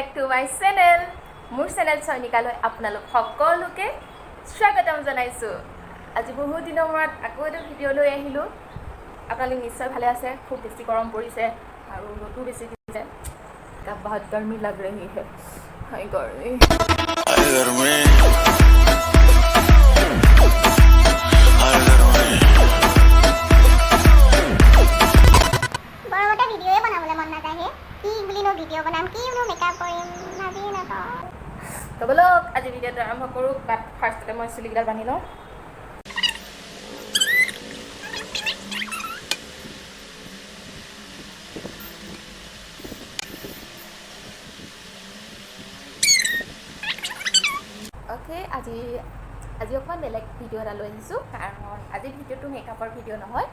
back to my channel. মোৰ channel সৈনিকালৈ আপোনালোক সকলোকে স্বাগতম জনাইছো। আজি বহু দিনৰ মূৰত আকৌ এটা ভিডিঅ লৈ আহিলো। আপোনালোক নিশ্চয় ভালে আছে। খুব বেছি গৰম পৰিছে আৰু ৰ'দো বেছি দিছে। का बहुत गर्मी लग रही है। हाय गर्मी। हाय गर्मी। बरमटा भिडिओ बनाबले मन नाजाहे की बुलिनो भिडिओ बनाम की नो मेकअप কৰিম নাজি না তো বলক আজি ভিডিওটো আৰম্ভ কৰো। বাট ফাৰ্ষ্টতে মই চুলিকেইডাল বান্ধি লওঁ। ओके আজি অকণমান বেলেগ ভিডিঅ' এটা লৈ আহিছোঁ কাৰণ আজি ভিডিঅ'টো মেকআপৰ ভিডিঅ' নহয়,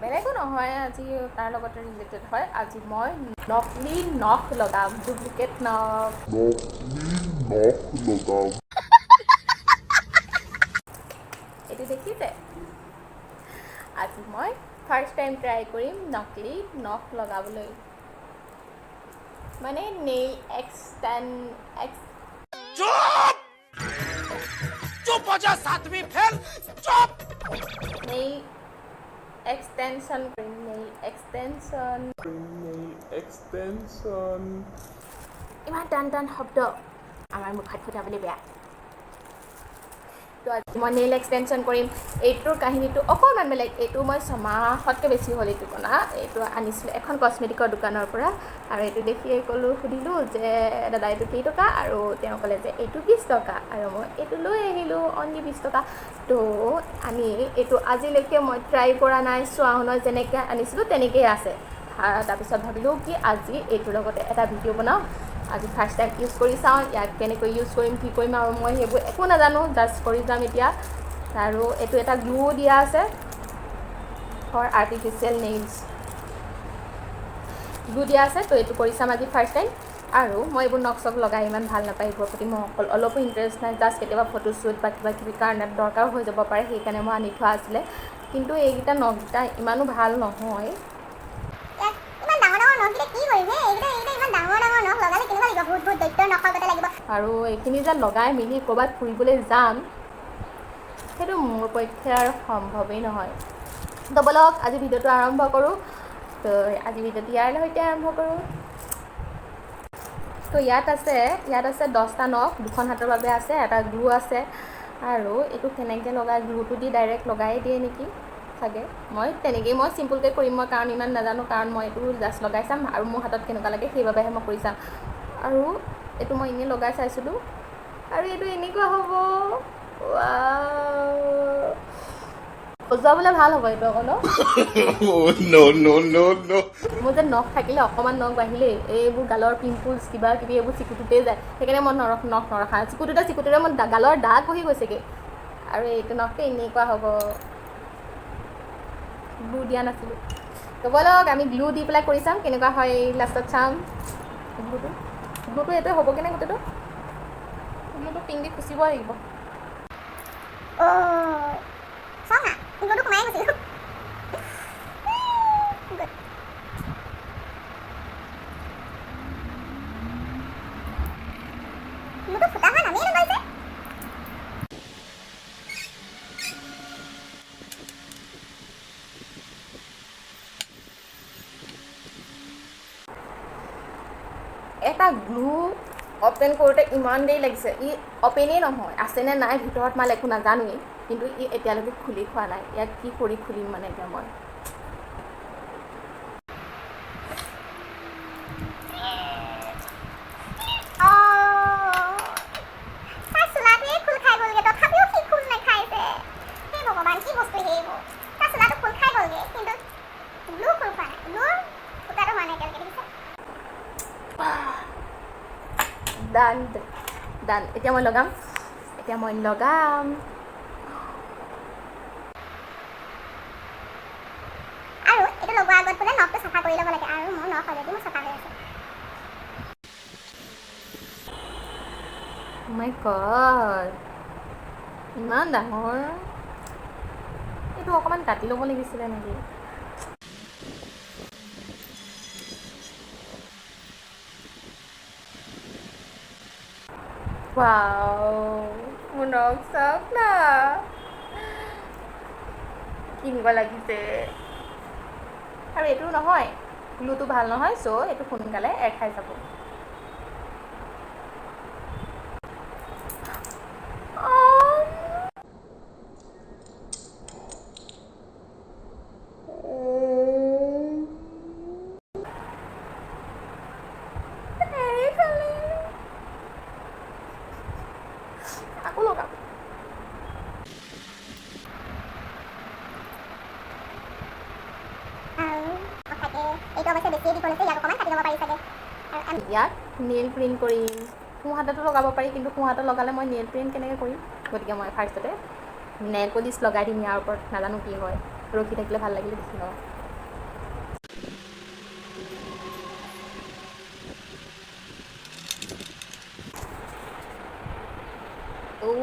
বেলেগো নহয়, আজি তাৰ লগতে ৰিলেটেড হয়। আজি মই নকলি নখ লগাম, ডুপ্লিকেট নখ লগাম। এইটো দেখিছে? আজি মই ফাৰ্ষ্ট টাইম ট্ৰাই কৰিম নকলি নখ লগাবলৈ, মানে নেইল चुप हो जा सातवीं फेल चुप नेल एक्सटेंशन इमान টান শব্দ আমাৰ মুখত ফুটাবলৈ বেয়া। তো আজি মই নেইল এক্সটেনশ্যন কৰিম। এইটোৰ কাহিনীটো অকণমান বেলেগ। এইটো মই ছমাহতকৈ বেছি হ'ল এইটো বনা। এইটো আনিছিলোঁ এখন কচমেটিকৰ দোকানৰ পৰা আৰু এইটো দেখিয়ে সুধিলোঁ যে দাদা এইটো কেই টকা, আৰু তেওঁ ক'লে যে এইটো 20 টকা, আৰু মই এইটো লৈ আহিলোঁ অনলি 20 টকা। তো আনি এইটো আজিলৈকে মই ট্ৰাই কৰা নাই, চোৱাও নহয়, যেনেকৈ আনিছিলোঁ তেনেকৈয়ে আছে। তাৰপিছত ভাবিলোঁ কি আজি এইটোৰ লগতে এটা ভিডিঅ' বনাওঁ। আজি ফাৰ্ষ্ট টাইম ইউজ কৰি চাওঁ, ইয়াক কেনেকৈ ইউজ কৰিম, কি কৰিম, আৰু মই সেইবোৰ একো নাজানো, জাষ্ট কৰি যাম এতিয়া। আৰু এইটো এটা গ্লু দিয়া আছে ফৰ আৰ্টিফিচিয়েল নেইলছ, গ্লু দিয়া আছে। তো এইটো কৰি চাম আজি ফাৰ্ষ্ট টাইম। আৰু মই এইবোৰ নখ চখ লগাই ইমান ভাল নাপায়, এইবোৰৰ প্ৰতি মই অলপো ইণ্টাৰেষ্ট নাই। জাষ্ট কেতিয়াবা ফটোশ্বুট বা কিবা কিবি কাৰণত দৰকাৰ হৈ যাব পাৰে, সেইকাৰণে মই আনি থোৱা আছিলে। কিন্তু এইকেইটা নখকেইটা ইমানো ভাল নহয়। আৰু এইখিনি যে লগাই মেলি ক'ৰবাত ফুৰিবলৈ যাম, সেইটো মোৰ পক্ষে আৰু সম্ভৱেই নহয়। তো বলক আজি ভিডিঅ'টো আৰম্ভ কৰোঁ। তো আজি ভিডিঅ'টো ইয়াৰ সৈতে আৰম্ভ কৰোঁ। তো ইয়াত আছে 10টা নখ, 2খন হাতৰ বাবে আছে, এটা গ্লু আছে। আৰু এইটো কেনেকৈ লগাই, গ্লুটো দি ডাইৰেক্ট লগাই দিয়ে নেকি চাগে। মই চিম্পুলকৈ কৰিম, মই কাৰণ ইমান নাজানো, কাৰণ মই এইটো জাষ্ট লগাই চাম আৰু মোৰ হাতত কেনেকুৱা লাগে সেইবাবেহে মই কৰি চাম। আৰু এইটো মই এনেই লগাই চাইছিলোঁ আৰু এইটো এনেকুৱা হ'ব, সজোৱাবলৈ ভাল হ'ব এইটো আকৌ ন। মোৰ যে নখ থাকিলে, অকণমান নখ বাঢ়িলেই এইবোৰ গালৰ পিম্পলছ কিবা কিবি এইবোৰ চিকুটোতেই যায়। সেইকাৰণে মই নখ নৰখা, চিকুটোতে মোৰ গালৰ দাগ বহি গৈছেগৈ। আৰু এইটো নখটো এনেকুৱা হ'ব, গ্লু দিয়া নাছিলোঁ। তো বলক আমি গ্লু দি পেলাই কৰি চাম কেনেকুৱা হয়, লাষ্টত চাম। গ্লুটো এইটোৱে হ'ব কেনে, গোটেইটো গ্লুটো পিং দি খুচিব লাগিব। সঙা ইংগুটো কমাই গৈছিল মুটো ফুটা হোৱা নামেই নগৈছে। এটা গ্লু অ'পেন কৰোঁতে ইমান দেৰি লাগিছে। ই অ'পেনেই নহয়, আছেনে নাই ভিতৰত মাল একো নাজানোৱেই, কিন্তু ই এতিয়ালৈকে খুলি খোৱা নাই। ইয়াক কি কৰি খুলিম মানে এতিয়া মই। ডান। এতিয়া মই লগাম। আৰু এইটো লগোৱাৰ আগত বোলে নখটো চাফা কৰি ল'ব লাগে, আৰু মোৰ নখ অলৰেডি মোৰ চাফা হৈ আছে। মাই গড, ইমান ডাঙৰ। এইটো অকণমান কাটি ল'ব লাগিছিলে নেকি। ৱাও মোৰ নখ চখ না কিনিব লাগিছে আৰু এইটো নহয় গ্লুটো ভাল নহয় চ' এইটো সোনকালে এৰ খাই যাব আকৌ লগাম সঁচাকৈ এইটো অৱশ্যে বেছিয়ে দীঘল হৈছে ইয়াক অকণমান কাটি ল'ব পাৰি চাগে আৰু ইয়াত নেইল প্ৰিণ্ট কৰিম সোঁহাততো লগাব পাৰি কিন্তু সোঁহাতত লগালে মই নেইল প্ৰিণ্ট কেনেকৈ কৰিম গতিকে মই ফাৰ্ষ্টতে নেইল পলিচ লগাই দিম ইয়াৰ ওপৰত নাজানো কি হয় ৰখি থাকিলে ভাল লাগিলে দেখি লওঁ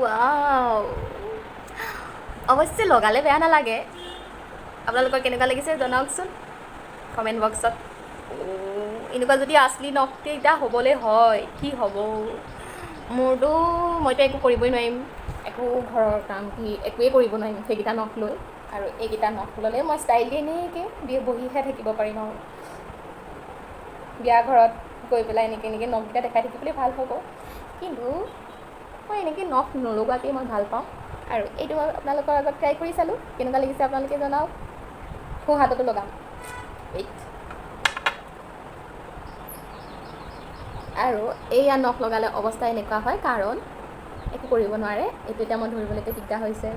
ৱাও অৱশ্যে লগালে বেয়া নালাগে আপোনালোকৰ কেনেকুৱা লাগিছে জনাওকচোন কমেণ্ট বক্সত এনেকুৱা যদি আচলি নখকেইটা হ'বলৈ হয় কি হ'ব মোৰতো মইতো একো কৰিবই নোৱাৰিম একো ঘৰৰ কাম কি একোৱেই কৰিব নোৱাৰিম সেইকেইটা নখ লৈ আৰু এইকেইটা নখ ল'লে মই ষ্টাইলি এনেকৈ বহিহে থাকিব পাৰিম আৰু বিয়া ঘৰত গৈ পেলাই এনেকৈ নখকেইটা দেখাই থাকিবলৈ ভাল হ'ব কিন্তু মই এনেকৈ নখ নলগোৱাকেই মই ভাল পাওঁ আৰু এইটো মই আপোনালোকৰ আগত ট্ৰাই কৰি চালোঁ কেনেকুৱা লাগিছে আপোনালোকে জনাওক সোঁহাততো লগাম ৱেইট আৰু এয়া নখ লগালে অৱস্থা এনেকুৱা হয় কাৰণ একো কৰিব নোৱাৰে এইটো এতিয়া মই ধৰিবলৈকে দিগদাৰ হৈছে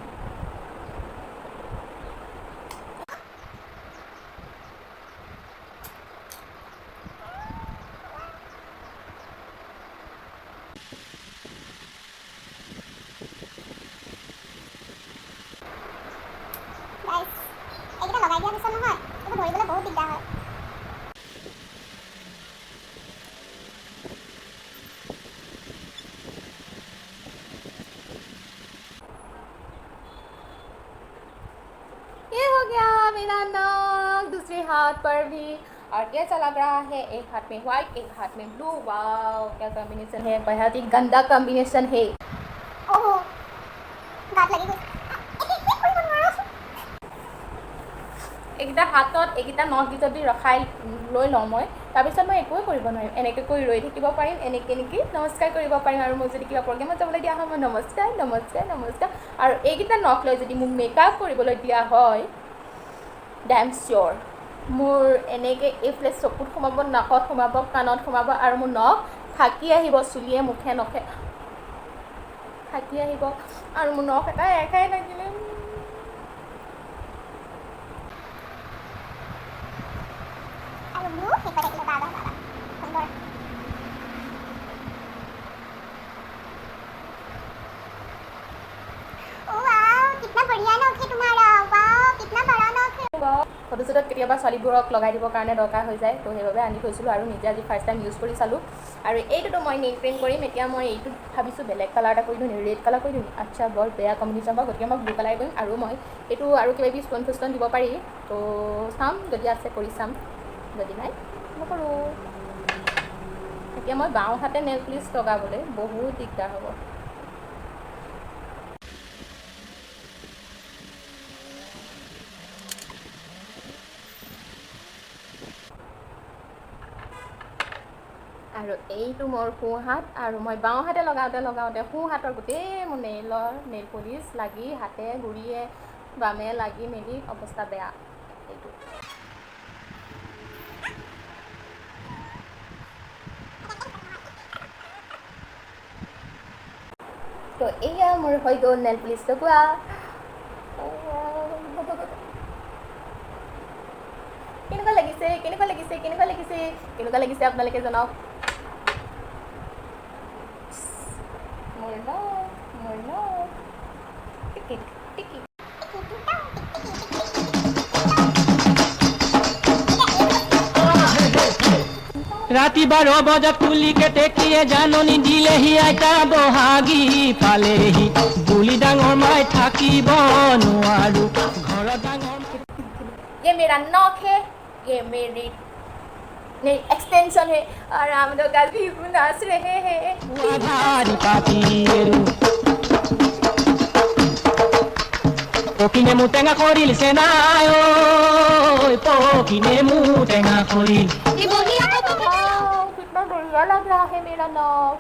গাইছ এইকেইটা লগাই দিয়াৰ পিছত নহয় এইটো ধৰিবলৈ বহুত দিগদাৰ হয় ये हो गया मेरा नख दूसरे हाथ पर भी और कैसा लग रहा है एक हाथ में व्हाइट एक हाथ में ब्लू वाओ क्या कॉम्बिनेशन है बहुत ही गंदा कॉम्बिनेशन है অহ গাত লাগি গৈছে একো কৰিব নোৱাৰোঁ এইকেইটা হাতত এইকেইটা নখ যদি ৰখাই লৈ লওঁ মই তাৰপিছত মই একোৱে কৰিব নোৱাৰিম এনেকৈ কৰি ৰৈ থাকিব পাৰিম এনেকৈ নমস্কাৰ কৰিব পাৰিম আৰু মোক যদি কিবা প্ৰগ্ৰেমত যাবলৈ দিয়া হয় মই নমস্কাৰ নমস্কাৰ নমস্কাৰ আৰু এইকেইটা নখ লৈ যদি মোক মেকআপ কৰিবলৈ দিয়া হয় ডেম চিয়'ৰ মোৰ এনেকৈ এইফালে চকুত সোমাব নাকত সোমাব কাণত সোমাব আৰু মোৰ নখ থাকি আহিব চুলিয়ে মুখে নখে থাকি আহিব আৰু মোৰ নখ এটা একাই লাগিলে আৰু ব্লু সেই কৰি থাকিলে বাবা বাবা সুন্দৰ वाओ कितना बढ़िया नख है तुम्हारा वाओ कितना बड़ा नख है ফটো চটোত কেতিয়াবা ছোৱালীবোৰক লগাই দিবৰ কাৰণে দৰকাৰ হৈ যায় তো সেইবাবে আনি থৈছিলোঁ আৰু নিজে আজি ফাৰ্ষ্ট টাইম ইউজ কৰি চালোঁ আৰু এইটোতো মই নেইল পেইণ্ট কৰিম এতিয়া মই এইটো ভাবিছোঁ বেলেগ কালাৰ এটা কৰি দিওঁ ৰেড কালাৰ কৰি দিওঁ আচ্ছা বৰ বেয়া কম্বিনেশ্যন বা গতিকে মই ব্লু কালাৰ কৰিম আৰু মই এইটো আৰু কিবা কিবি ষ্ট'ন ফেষ্টন দিব পাৰি তো চাম যদি আছে কৰি চাম যদি নাই নকৰোঁ এতিয়া মই বাওঁ হাতে নেইল পলিচ লগাবলৈ বহুত দিগদাৰ হ'ব আৰু এইটো মোৰ সোঁহাত আৰু মই বাওঁ হাতে লগাওঁতে সোঁহাতৰ গোটেই মোৰ নেইল পলিচ লাগি হাতে গুৰিয়ে বামে লাগি মেলি অৱস্থা বেয়া এইটো তো এয়া মোৰ হৈ গ'ল নেইল পলিচ লগোৱা কেনেকুৱা লাগিছে কেনেকুৱা লাগিছে কেনেকুৱা লাগিছে কেনেকুৱা লাগিছে আপোনালোকে জনাওক মোৰ নখ টিকি টিকি ৰাতি 12 বজাত কুলি কেতে কিয়ে জাননী দিলেহি আইতা বহাগী পালেহি বুলি ডাঙৰ মাই থাকিব নোৱাৰো ঘৰত ডাঙৰ ये मेरा नौक है ये मेरी नहीं एक्सटेंशन है और हम लोग आज भी नाच रहे हैं আধারি পাতিয়েৰু পকিনে মোৰ টেঙা কৰিল চেনাই ঐ পকিনে মোৰ টেঙা কৰিল वाह, कितना बढ़िया लग रहा है मेरा नॉक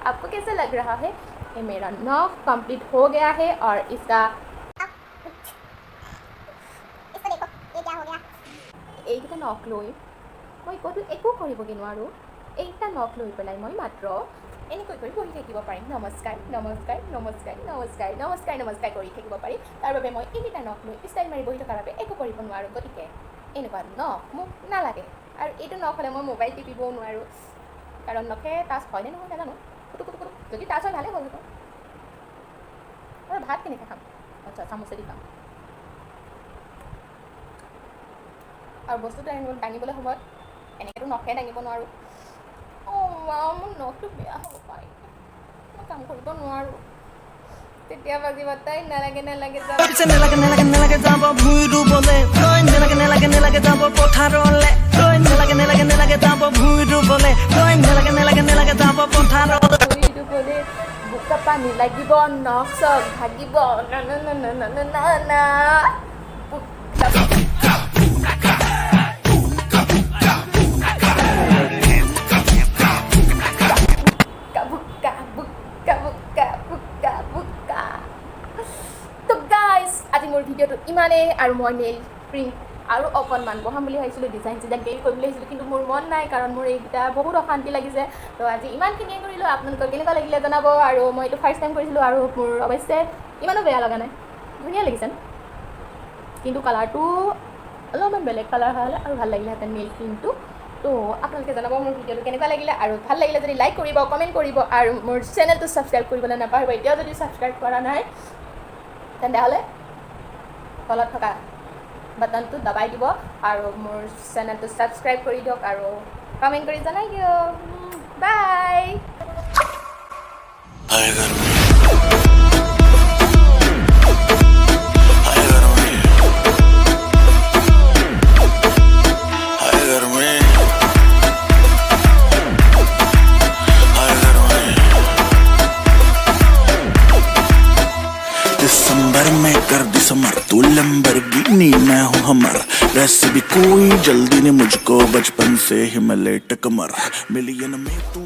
आपको कैसा लग रहा है ये मेरा नॉक कंप्लीट हो गया है और इसका इसको देखो ये क्या हो गया এইকেইটা নখ লৈ মই ক'তো একো কৰিবগৈ নোৱাৰোঁ এইকেইটা নখ লৈ পেলাই মই মাত্ৰ এনেকৈ কৰি বহি থাকিব পাৰিম নমস্কাৰ নমস্কাৰ নমস্কাৰ নমস্কাৰ নমস্কাৰ নমস্কাৰ কৰি থাকিব পাৰিম তাৰ বাবে মই এইকেইটা নখ লৈ ষ্টাইল মাৰি বহি থকাৰ বাবে একো কৰিব নোৱাৰোঁ গতিকে এনেকুৱা নখ মোক নালাগে আৰু এইটো নখ হ'লে মই মোবাইল টিপিবও নোৱাৰোঁ কাৰণ নখে টাচ হয়নে নহয় নাজানো কুটু কুটু কুটু যদি টাচ হয় ভালেই হ'ল সেইটো আৰু ভাত কেনেকৈ খাম আচ্ছা চামুচেদি খাম আৰু বস্তুটো দাঙিবলৈ সময়ত এনেকৈতো নখে দাঙিব নোৱাৰোঁ মোৰ নখটো বেয়া হ'ব পাৰে মই কাম কৰিব নোৱাৰোঁ তেতিয়া বাজি বাতাই নালাগে নালাগে যাব পিছে নেলাগে নেলাগে নেলাগে যাব ভুই ৰুবলে তই নেলাগে নেলাগে নেলাগে যাব পথাৰলে তই নেলাগে নেলাগে নেলাগে যাব ভুই ৰুবলে তই নেলাগে নেলাগে নেলাগে যাব পথাৰলে ভৰিটো গ'লে বোকা পানী লাগিব নখ চখ ভাগিব না না না না না না না না আজি মোৰ ভিডিঅ'টো ইমানেই আৰু মই নেইল প্ৰিণ্ট আৰু অকণমান বহাম বুলি ভাবিছিলোঁ ডিজাইন চিজাইন কৰি বুলি ভাবিছিলোঁ কিন্তু মোৰ মন নাই কাৰণ মোৰ এইকেইটা বহুত অশান্তি লাগিছে তো আজি ইমানখিনিয়ে কৰিলোঁ আপোনালোকৰ কেনেকুৱা লাগিলে জনাব আৰু মই এইটো ফাৰ্ষ্ট টাইম কৰিছিলোঁ আৰু মোৰ অৱশ্যে ইমানো বেয়া লগা নাই ধুনীয়া লাগিছে কিন্তু কালাৰটো অলপমান বেলেগ কালাৰ হ'লে আৰু ভাল লাগিলেহেঁতেন নেইল প্ৰিণ্টটো তো আপোনালোকে জনাব মোৰ ভিডিঅ'টো কেনেকুৱা লাগিলে আৰু ভাল লাগিলে যদি লাইক কৰিব কমেণ্ট কৰিব আৰু মোৰ চেনেলটো ছাবস্ক্ৰাইব কৰিবলৈ নাপাহৰিব এতিয়াও যদি ছাবস্ক্ৰাইব কৰা নাই তেন্তেহ'লে তলত থকা বাটনটো দবাই দিব আৰু মোৰ চেনেলটো ছাবস্ক্ৰাইব কৰি দিয়ক আৰু কমেণ্ট কৰি জনাই দিয়ক বাই दिसंबर में कर दिसंबर तू लंबरगिनी मैं हूँ हमर वैसे भी कोई जल्दी नहीं मुझको बचपन से ही मैं लेट कमर मिलियन में तू